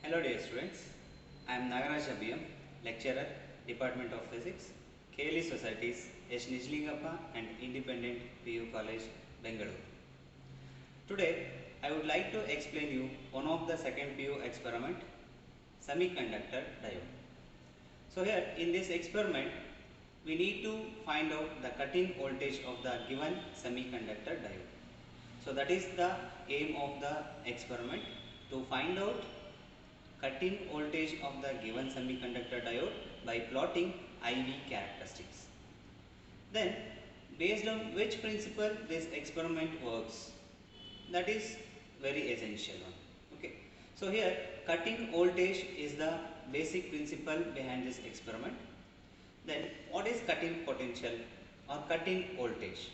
Hello dear students, I am Nagaraj Abhiyam, lecturer, Department of Physics, KLE Societies, S. Nijlingappa and Independent PU College, Bengaluru. Today, I would like to explain you one of the second PU experiment, semiconductor diode. So here in this experiment, we need to find out the cut-in voltage of the given semiconductor diode. So that is the aim of the experiment, to find out cut-in voltage of the given semiconductor diode by plotting IV characteristics. Then, based on which principle this experiment works, that is very essential one. Okay. So here, cut-in voltage is the basic principle behind this experiment. Then, what is cut-in potential or cut-in voltage?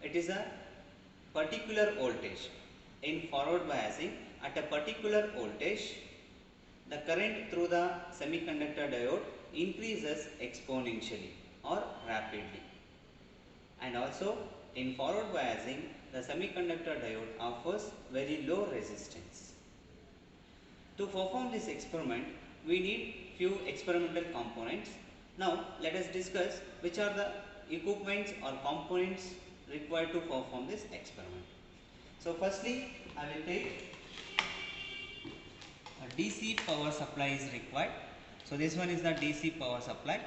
It is a particular voltage. In forward biasing, at a particular voltage, the current through the semiconductor diode increases exponentially or rapidly. And also in forward biasing, the semiconductor diode offers very low resistance. To perform this experiment, we need few experimental components. Now let us discuss which are the equipments or components required to perform this experiment. So firstly, I will take a DC power supply is required. So this one is the DC power supply,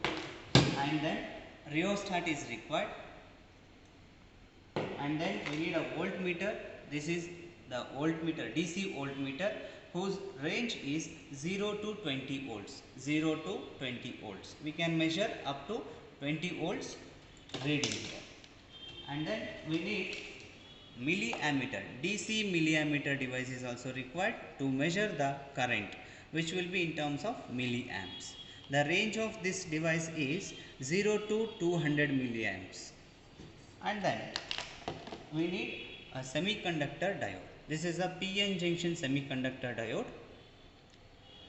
and then rheostat is required, and then we need a voltmeter. This is the voltmeter, DC voltmeter, whose range is 0 to 20 volts. 0 to 20 volts. We can measure up to 20 volts reading here. And then we need milliammeter. DC milliammeter device is also required to measure the current, which will be in terms of milliamps. The range of this device is 0 to 200 milliamps. And then we need a semiconductor diode. This is a PN junction semiconductor diode,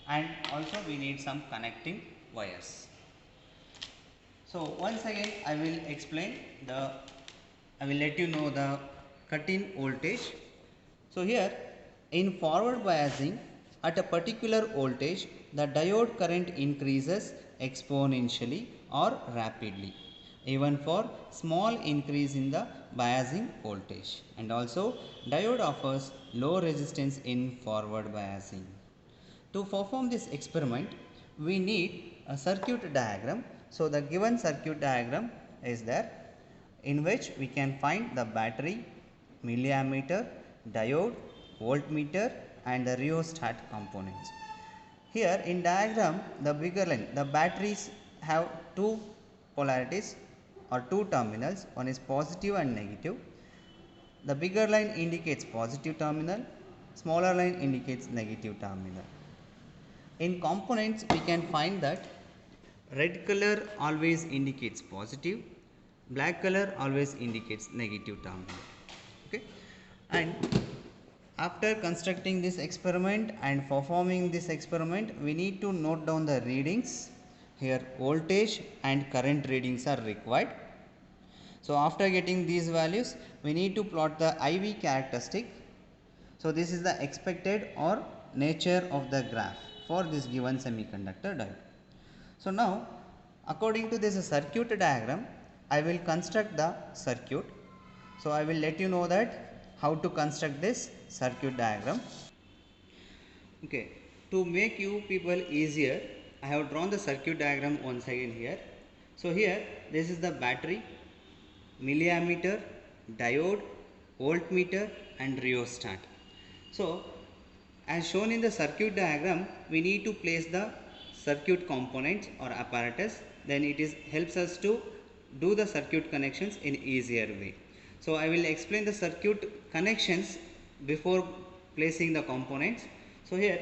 and also we need some connecting wires. So once again I will let you know the cut-in voltage. So here in forward biasing, at a particular voltage, the diode current increases exponentially or rapidly, even for small increase in the biasing voltage. And also diode offers low resistance in forward biasing. To perform this experiment, we need a circuit diagram. So the given circuit diagram is there, in which we can find the battery, milliammeter, diode, voltmeter and the rheostat components. Here in diagram, the bigger line, the batteries have two polarities or two terminals, one is positive and negative. The bigger line indicates positive terminal, smaller line indicates negative terminal. In components, we can find that red color always indicates positive, black color always indicates negative terminal. Okay, and after constructing this experiment and performing this experiment, we need to note down the readings. Here voltage and current readings are required. So after getting these values, we need to plot the IV characteristic. So this is the expected or nature of the graph for this given semiconductor diode. So now, according to this circuit diagram, I will construct the circuit. So I will let you know that how to construct this circuit diagram. Okay, to make you people easier, I have drawn the circuit diagram once again here. So here, this is the battery, milliammeter, diode, voltmeter and rheostat. So as shown in the circuit diagram, we need to place the circuit components or apparatus, then it helps us to do the circuit connections in easier way. So I will explain the circuit connections before placing the components. So here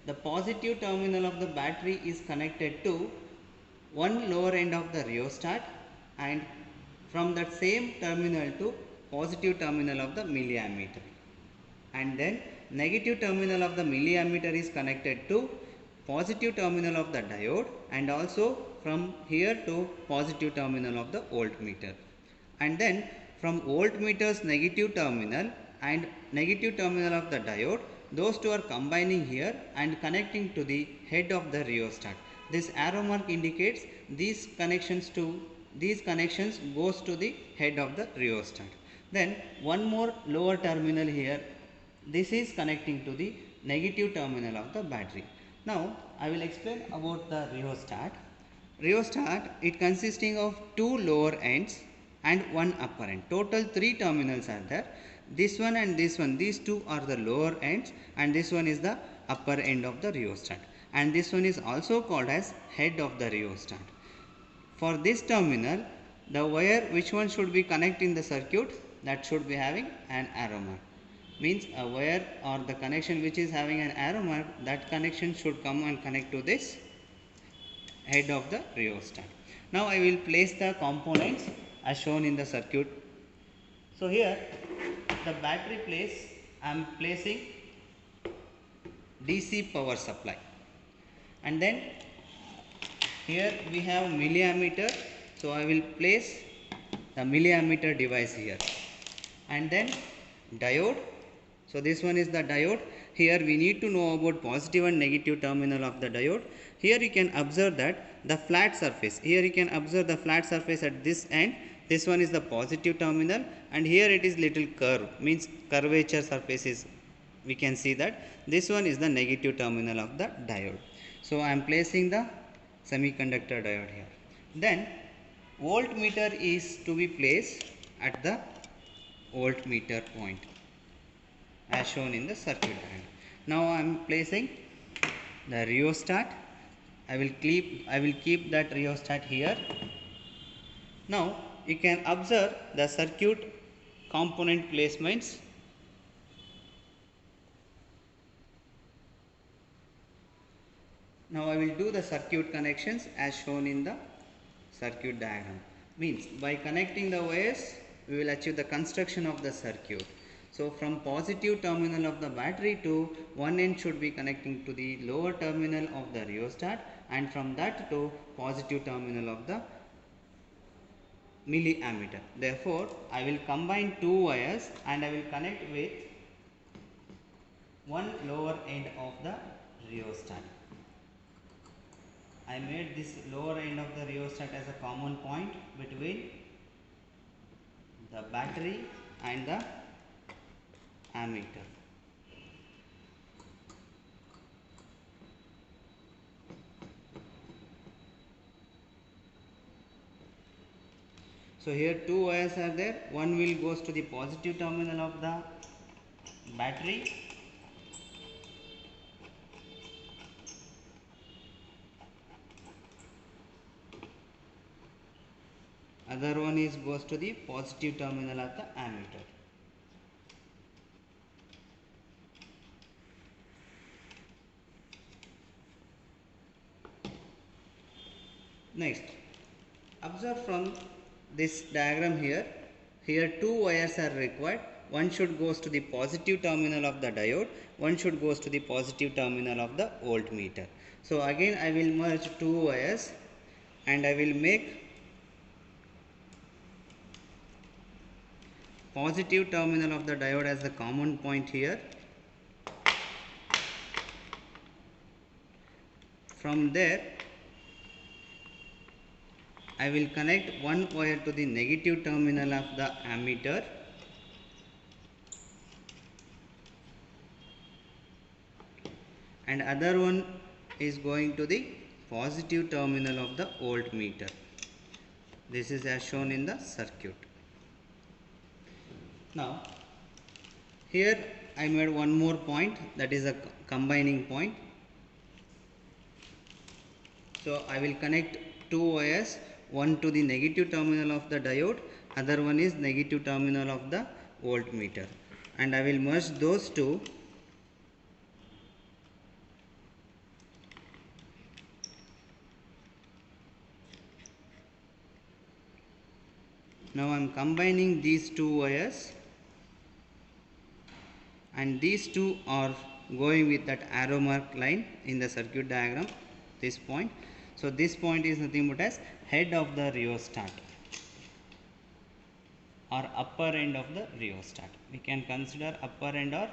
the positive terminal of the battery is connected to one lower end of the rheostat, and from that same terminal to positive terminal of the milliammeter, and then negative terminal of the milliammeter is connected to positive terminal of the diode, and also from here to positive terminal of the voltmeter, and then from voltmeter's negative terminal and negative terminal of the diode those two are combining here and connecting to the head of the rheostat. This arrow mark indicates these connections goes to the head of the rheostat. Then one more lower terminal here, this is connecting to the negative terminal of the battery. Now I will explain about the rheostat. Rheostat, it consisting of two lower ends and one upper end. Total three terminals are there. This one and this one, these two are the lower ends and this one is the upper end of the rheostat. And this one is also called as head of the rheostat. For this terminal, the wire which one should be connected in the circuit, that should be having an arrow mark. Means a wire or the connection which is having an arrow mark, that connection should come and connect to this head of the rheostat. Now I will place the components as shown in the circuit. So here the battery place, I am placing DC power supply, and then here we have milliammeter, so I will place the milliammeter device here, and then diode. So this one is the diode. Here we need to know about positive and negative terminal of the diode. Here you can observe that the flat surface, here you can observe the flat surface at this end. This one is the positive terminal and here it is little curve, means curvature surface is, we can see that this one is the negative terminal of the diode. So I am placing the semiconductor diode here. Then voltmeter is to be placed at the voltmeter point as shown in the circuit diagram. Now I am placing the rheostat. I will keep that rheostat here. Now you can observe the circuit component placements. Now I will do the circuit connections as shown in the circuit diagram. Means by connecting the wires, we will achieve the construction of the circuit. So from positive terminal of the battery to one end should be connecting to the lower terminal of the rheostat, and from that to positive terminal of the milliammeter. Therefore, I will combine two wires and I will connect with one lower end of the rheostat. I made this lower end of the rheostat as a common point between the battery and the ammeter. So here two wires are there, one will goes to the positive terminal of the battery, other one is goes to the positive terminal of the ammeter. Next, observe from this diagram here, two wires are required. One should goes to the positive terminal of the diode, one should goes to the positive terminal of the voltmeter. So again I will merge two wires and I will make positive terminal of the diode as the common point here. From there I will connect one wire to the negative terminal of the ammeter, and other one is going to the positive terminal of the voltmeter. This is as shown in the circuit. Now here I made one more point, that is a combining point. So I will connect two wires, one to the negative terminal of the diode, other one is negative terminal of the voltmeter, and I will merge those two. Now I am combining these two wires, and these two are going with that arrow mark line in the circuit diagram, this point. So this point is nothing but as head of the rheostat or upper end of the rheostat. We can consider upper end or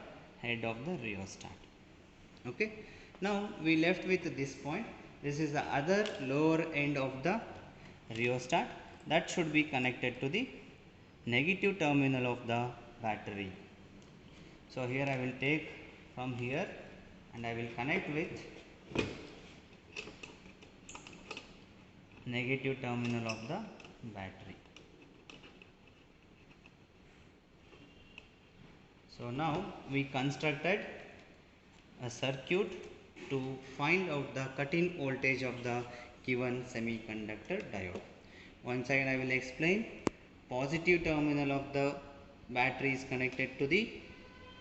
head of the rheostat. Okay. Now we left with this point. This is the other lower end of the rheostat that should be connected to the negative terminal of the battery. So here I will take from here and I will connect with negative terminal of the battery. So now we constructed a circuit to find out the cut-in voltage of the given semiconductor diode. Once again I will explain. Positive terminal of the battery is connected to the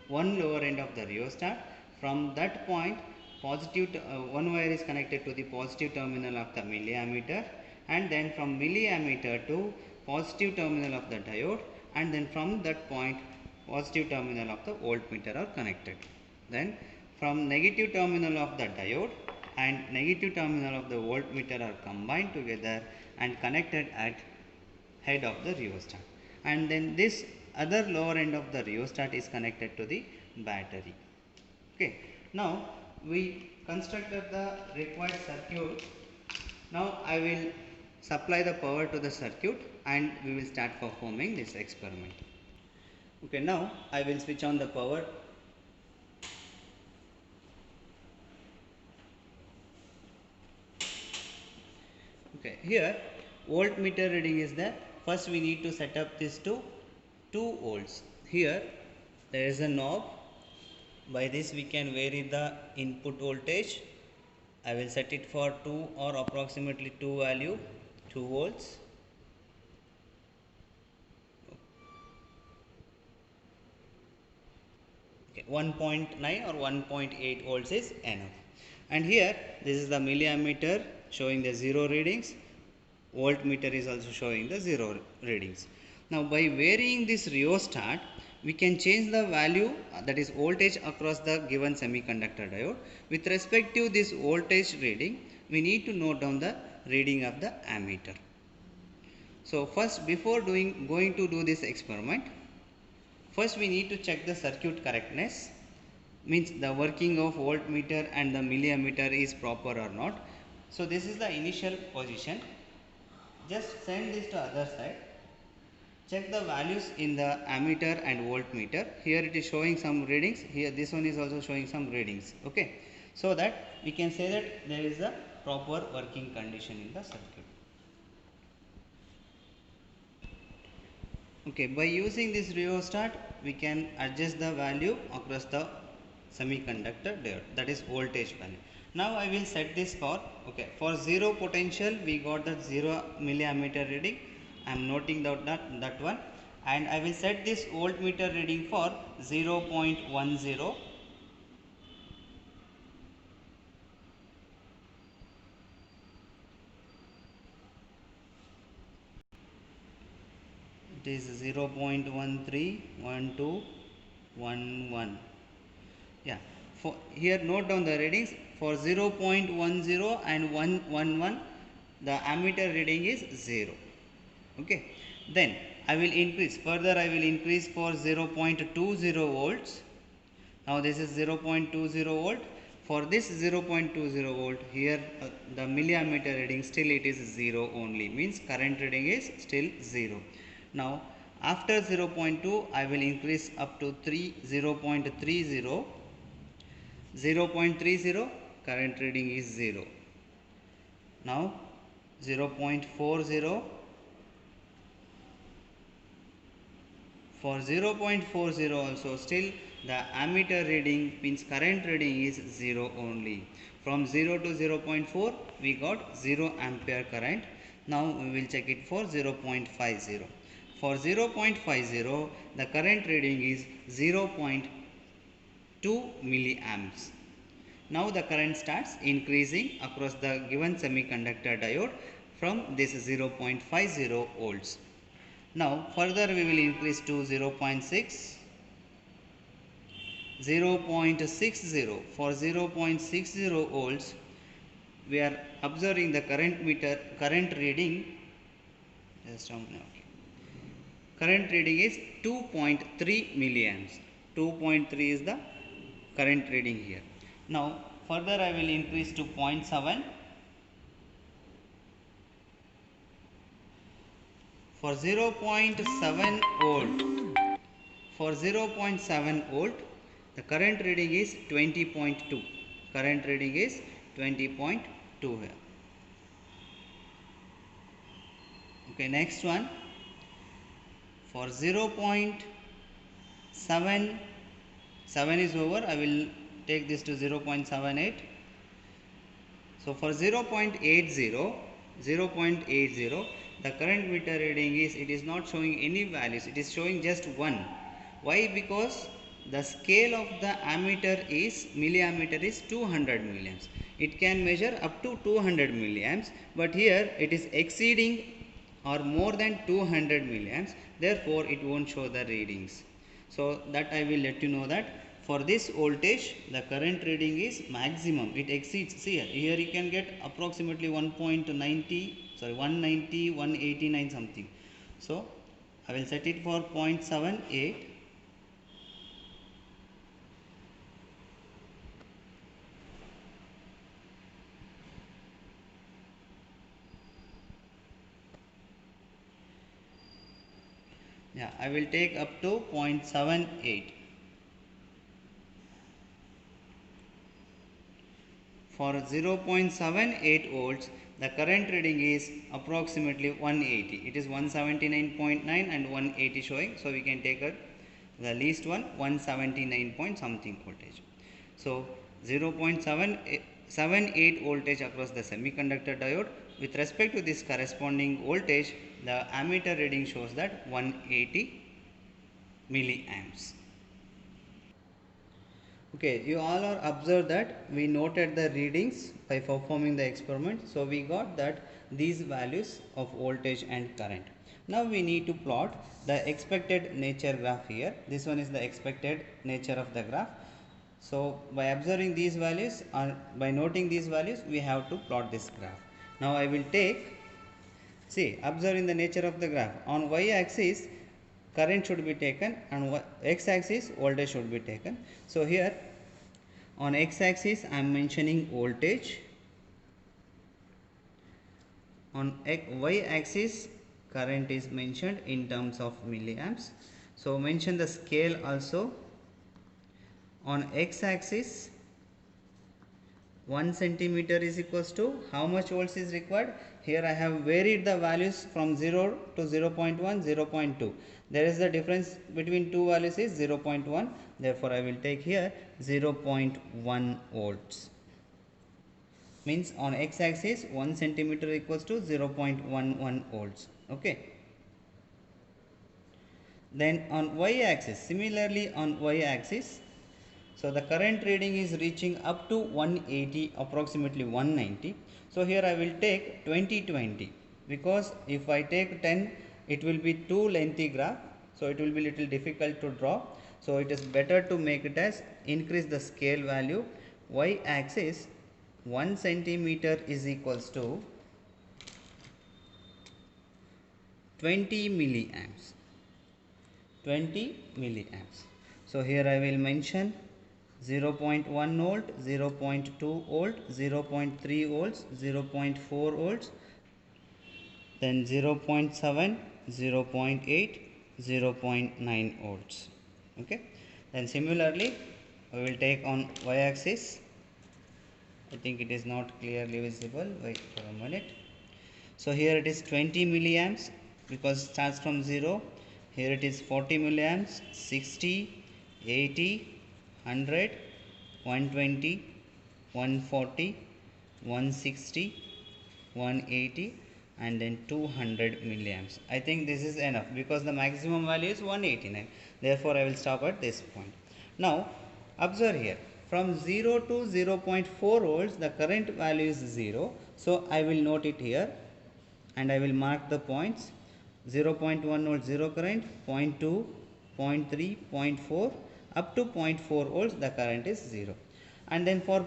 one lower end of the rheostat. From that point one wire is connected to the positive terminal of the milliammeter, and then from milliammeter to positive terminal of the diode, and then from that point positive terminal of the voltmeter are connected. Then from negative terminal of the diode and negative terminal of the voltmeter are combined together and connected at head of the rheostat, and then this other lower end of the rheostat is connected to the battery. Okay. Now we constructed the required circuit. Now I will supply the power to the circuit and we will start performing this experiment. Okay, now I will switch on the power. Okay, here voltmeter reading is there. First we need to set up this to 2 volts. Here there is a knob. By this we can vary the input voltage. I will set it for 2 or approximately 2 value, 2 volts. Okay, 1.9 or 1.8 volts is enough. And here this is the milliammeter showing the 0 readings. Voltmeter is also showing the 0 readings. Now by varying this rheostat, we can change the value, that is voltage across the given semiconductor diode. With respect to this voltage reading, we need to note down the reading of the ammeter. So first, before going to do this experiment, first we need to check the circuit correctness, means the working of voltmeter and the milliammeter is proper or not. So this is the initial position. Just send this to other side. Check the values in the ammeter and voltmeter. Here it is showing some readings. Here this one is also showing some readings. Okay. So that we can say that there is a proper working condition in the circuit. Okay. By using this rheostat, we can adjust the value across the semiconductor diode, that is voltage value. Now I will set this for, okay, for 0 potential we got that 0 milliammeter reading. I am noting that one, and I will set this voltmeter reading for 0.10. It is 0.131211. Yeah. For here note down the readings for 0.10 and 111. The ammeter reading is 0. Okay. Then I will increase further. I will increase for 0.20 volts. Now this is 0.20 volt. For this 0.20 volt, here the milliammeter reading still it is 0 only, means current reading is still 0. Now after 0.2 I will increase up to 0.30. 0.30 current reading is 0. Now 0.40. For 0.40 also still the ammeter reading, means current reading is 0 only. From 0 to 0.4 we got 0 ampere current. Now we will check it for 0.50. For 0.50 the current reading is 0.2 milliamps. Now the current starts increasing across the given semiconductor diode from this 0.50 volts. Now further we will increase to 0.6, 0.60. For 0.60 volts we are observing the current reading. Current reading is 2.3 milliamps. 2.3 is the current reading here. Now further I will increase to 0.7. For 0.7 volt, for 0.7 volt, the current reading is 20.2. Current reading is 20.2 here. Okay, next one. For 0.7, 7 is over. I will take this to 0.78. So for 0.80, the current meter reading is, it is not showing any values, it is showing just 1. Why? Because the scale of the ammeter is, milliammeter is 200 milliamps. It can measure up to 200 milliamps, but here it is exceeding or more than 200 milliamps, therefore it won't show the readings. So that I will let you know that for this voltage the current reading is maximum, it exceeds. See here you can get approximately 190, 189 something. So I will set it for 0.78. Yeah, I will take up to 0.78. For 0.78 volts, the current reading is approximately 180. It is 179.9 and 180 showing. So we can take the least one, 179 point something voltage. So 0.778 voltage across the semiconductor diode. With respect to this corresponding voltage, the ammeter reading shows that 180 milliamps. Okay, you all are observed that we noted the readings by performing the experiment. So we got that these values of voltage and current. Now we need to plot the expected nature graph here. This one is the expected nature of the graph. So by observing these values or by noting these values, we have to plot this graph. Now I will take, see, observing the nature of the graph. On y axis current should be taken and x axis voltage should be taken. So here on x axis I am mentioning voltage, on y axis current is mentioned in terms of milliamps. So mention the scale also. On x axis 1 centimeter is equals to how much volts is required. Here I have varied the values from 0 to 0 0.1, 0.2. There is the difference between two values is 0.1. Therefore I will take here 0.1 volts. Means on x axis 1 centimeter equals to 0.11 volts. Okay. Then on y axis, similarly on y axis, so the current reading is reaching up to 180, approximately 190. So here I will take 20/20, because if I take 10, it will be too lengthy graph. So it will be little difficult to draw. So it is better to make it as increase the scale value. Y axis 1 centimeter is equals to 20 milliamps. 20 milliamps. So here I will mention 0.1 volt, 0.2 volt, 0.3 volts, 0.4 volts, then 0.7, 0.8, 0.9 volts. Okay. Then similarly, we will take on y axis. I think it is not clearly visible. Wait for a minute. So here it is 20 milliamps because it starts from 0. Here it is 40 milliamps, 60, 80, 100, 120, 140, 160, 180 and then 200 milliamps. I think this is enough because the maximum value is 189. Therefore, I will stop at this point. Now, observe here. From 0 to 0.4 volts, the current value is 0. So, I will note it here and I will mark the points. 0.1 volt 0 current, 0.2, 0.3, 0.4 up to 0.4 volts the current is 0. And then for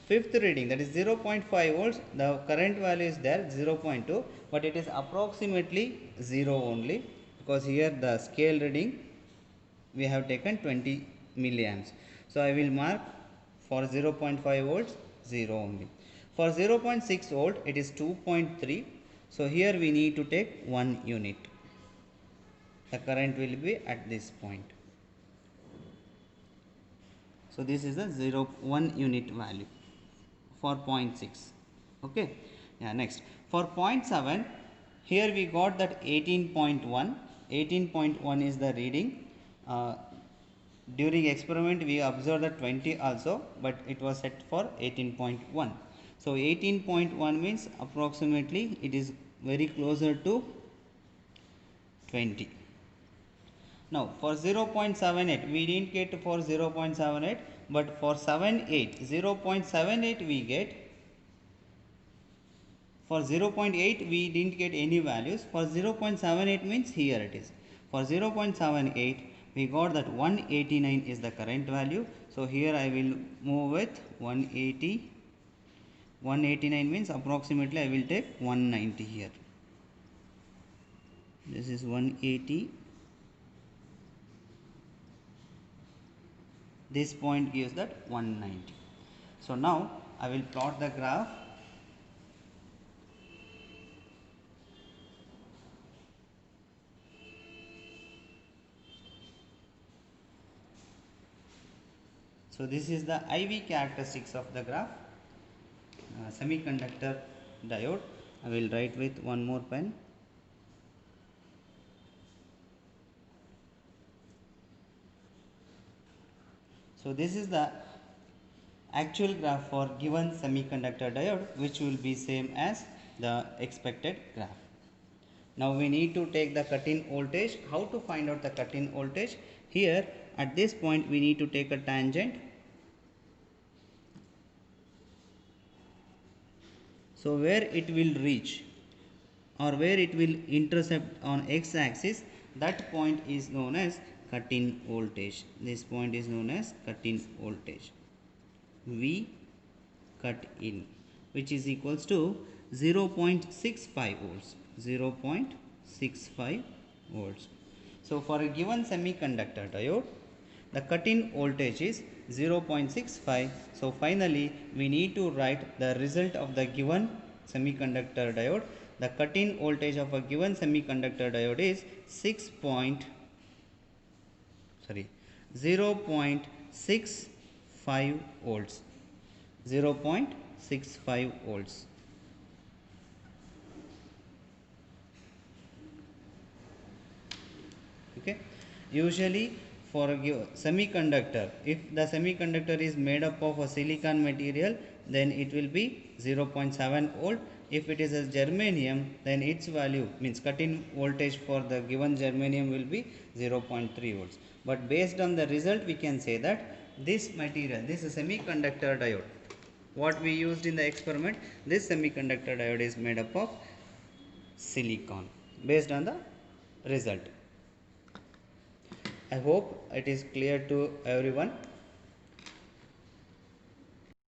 fifth reading, that is 0.5 volts, the current value is there 0.2, but it is approximately 0 only because here the scale reading we have taken 20 milliamps. So I will mark for 0.5 volts 0 only. For 0.6 volt it is 2.3. So here we need to take 1 unit. The current will be at this point. So this is the 1 unit value for 0.6. Okay. Yeah, next for 0.7, here we got that 18.1. 18.1 is the reading. During experiment we observed that 20 also, but it was set for 18.1. So 18.1 means approximately it is very closer to 20. Now for 0.78 we didn't get for 0.78, but for 0.78 we get. For 0.8 we didn't get any values. For 0.78 means here it is. For 0.78 we got that 189 is the current value. So here I will move with 180. 189 means approximately I will take 190 here. This is 180. This point gives that 190. So now I will plot the graph. So this is the IV characteristics of the graph. Semiconductor diode. I will write with one more pen. So this is the actual graph for given semiconductor diode, which will be same as the expected graph. Now we need to take the cut-in voltage. How to find out the cut-in voltage? Here at this point we need to take a tangent. So where it will reach or where it will intercept on x-axis, that point is known as cut-in voltage. This point is known as cut-in voltage. V cut in, which is equals to 0.65 volts. 0.65 volts. So for a given semiconductor diode, the cut-in voltage is 0.65. So finally we need to write the result of the given semiconductor diode. The cut-in voltage of a given semiconductor diode is 0.65 volts. 0.65 volts. Okay. Usually for a semiconductor, if the semiconductor is made up of a silicon material, then it will be 0.7 volt. If it is a germanium, then its value means cut-in voltage for the given germanium will be 0.3 volts. But based on the result, we can say that this material, this is a semiconductor diode, what we used in the experiment, this semiconductor diode is made up of silicon based on the result. I hope it is clear to everyone.